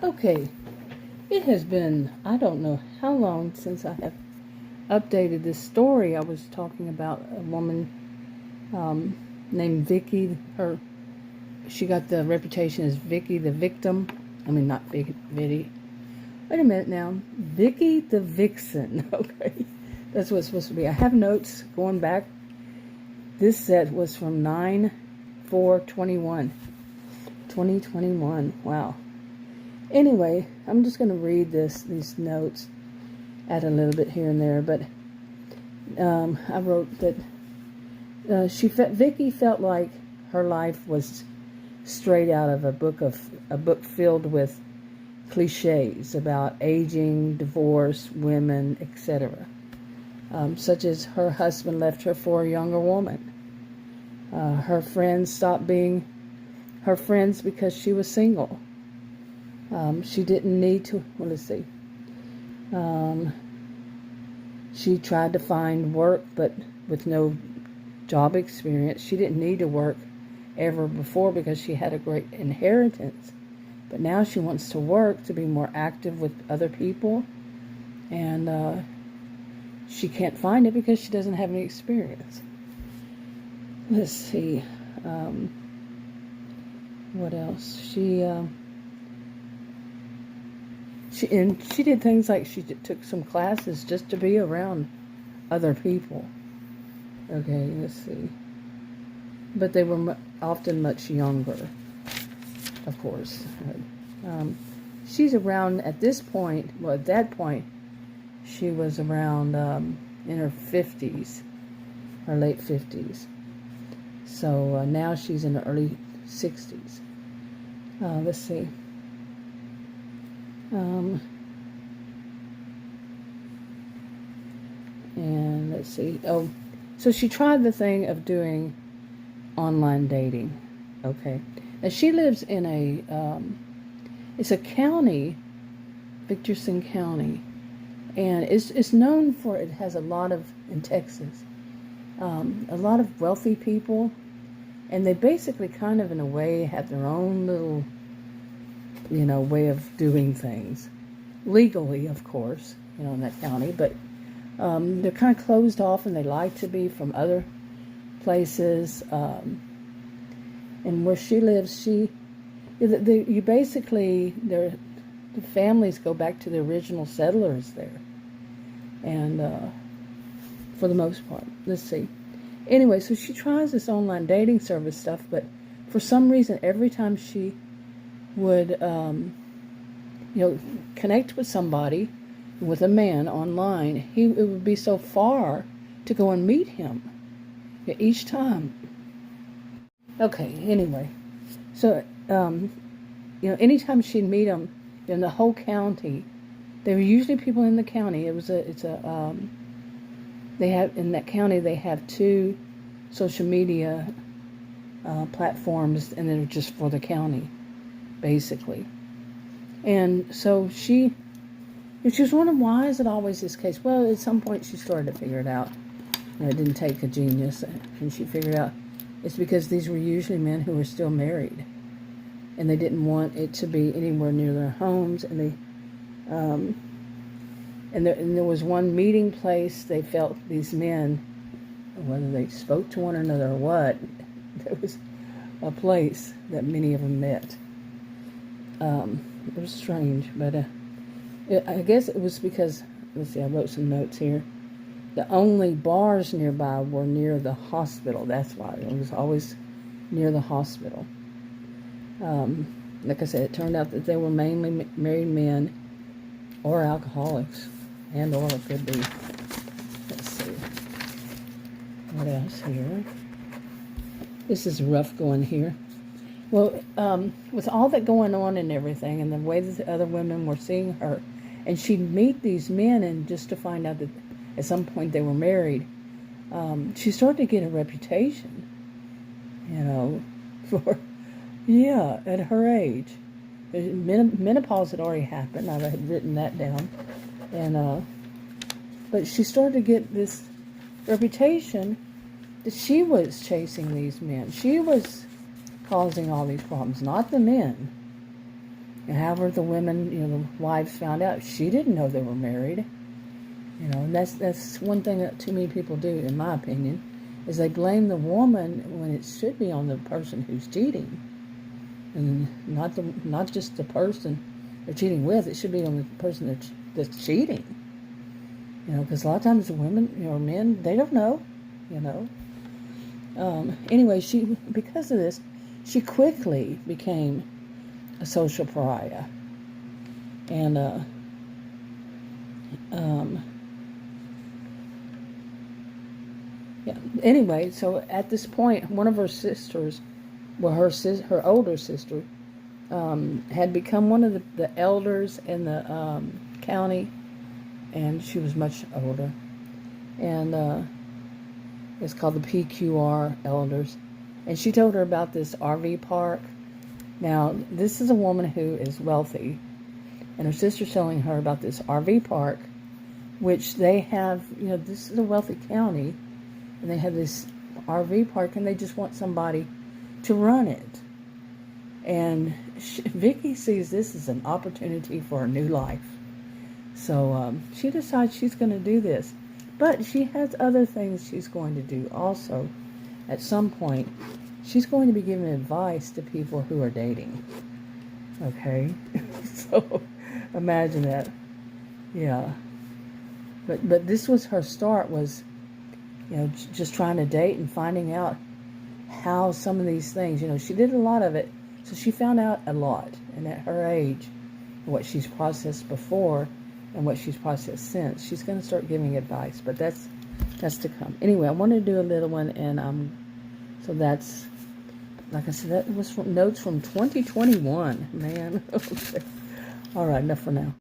Okay, it has been, I don't know how long since I have updated this story. I was talking about a woman named Vicky. She got the reputation as Vicky the victim. I mean, not Vicky. Wait a minute now. Vicky the Vixen. Okay, that's what it's supposed to be. I have notes going back. This set was from 9/4/21. 2021. Wow. Anyway, I'm just going to read these notes, add a little bit here and there, but I wrote that Vicky felt like her life was straight out of a book filled with cliches about aging, divorce, women, etc. Such as her husband left her for a younger woman. Her friends stopped being her friends because she was single. She didn't need to, well, let's see. She tried to find work, but with no job experience. She didn't need to work ever before because she had a great inheritance. But now she wants to work to be more active with other people. And she can't find it because she doesn't have any experience. Let's see. What else? She did things like she took some classes just to be around other people. Okay, let's see. But they were often much younger, of course. She's around at this point, well, at that point, she was around in her 50s, her late 50s. So now she's in her early 60s. Let's see. And let's see. Oh, so she tried the thing of doing online dating. Okay. Now she lives in it's a county, Vixen County, and it's known for, it has a lot of, in Texas, a lot of wealthy people, and they basically kind of in a way have their own little, way of doing things. Legally, of course, in that county, but they're kind of closed off and they like to be from other places. And where she lives, the families go back to the original settlers there. And for the most part, let's see. Anyway, so she tries this online dating service stuff, but for some reason, every time she would, connect with somebody, with a man online, it would be so far to go and meet him each time. Okay, anyway, so, anytime she'd meet him in the whole county, they were usually people in the county. In that county, they have 2 social media platforms, and they're just for the county, basically. And so she was wondering, why is it always this case? Well, at some point she started to figure it out. It didn't take a genius, and she figured out it's because these were usually men who were still married, and they didn't want it to be anywhere near their homes, and there was one meeting place. They felt these men, whether they spoke to one another or what, there was a place that many of them met. It was strange, but I guess it was because, let's see, I wrote some notes here. The only bars nearby were near the hospital. That's why. It was always near the hospital. Like I said, it turned out that they were mainly married men or alcoholics, and or it could be. Let's see. What else here? This is rough going here. Well, with all that going on and everything, and the way that the other women were seeing her, and she'd meet these men, and just to find out that at some point they were married, she started to get a reputation, for, at her age. Menopause had already happened. I had written that down. And, but she started to get this reputation that she was chasing these men. She was causing all these problems, not the men. And however the women, the wives found out, she didn't know they were married. And that's one thing that too many people do, in my opinion, is they blame the woman when it should be on the person who's cheating, and not just the person they're cheating with. It should be on the person that's cheating. Because a lot of times the women, or men, they don't know. Anyway, because of this, she quickly became a social pariah, and yeah. Anyway, so at this point, one of her sisters, well, her older sister, had become one of the elders in the county, and she was much older, and it's called the PQR elders, and she told her about this RV park. Now, this is a woman who is wealthy, and her sister's telling her about this RV park, which they have. This is a wealthy county, and they have this RV park, and they just want somebody to run it. And Vicky sees this as an opportunity for a new life. So she decides she's going to do this. But she has other things she's going to do also. At some point, she's going to be giving advice to people who are dating. Okay? So imagine that. Yeah. But this was her start, was just trying to date and finding out how some of these things, she did a lot of it, so she found out a lot. And at her age, what she's processed before and what she's processed since, she's going to start giving advice. But that's to come. Anyway, I wanted to do a little one, and so that's, like I said, that was from notes from 2021. Man. Okay. All right, enough for now.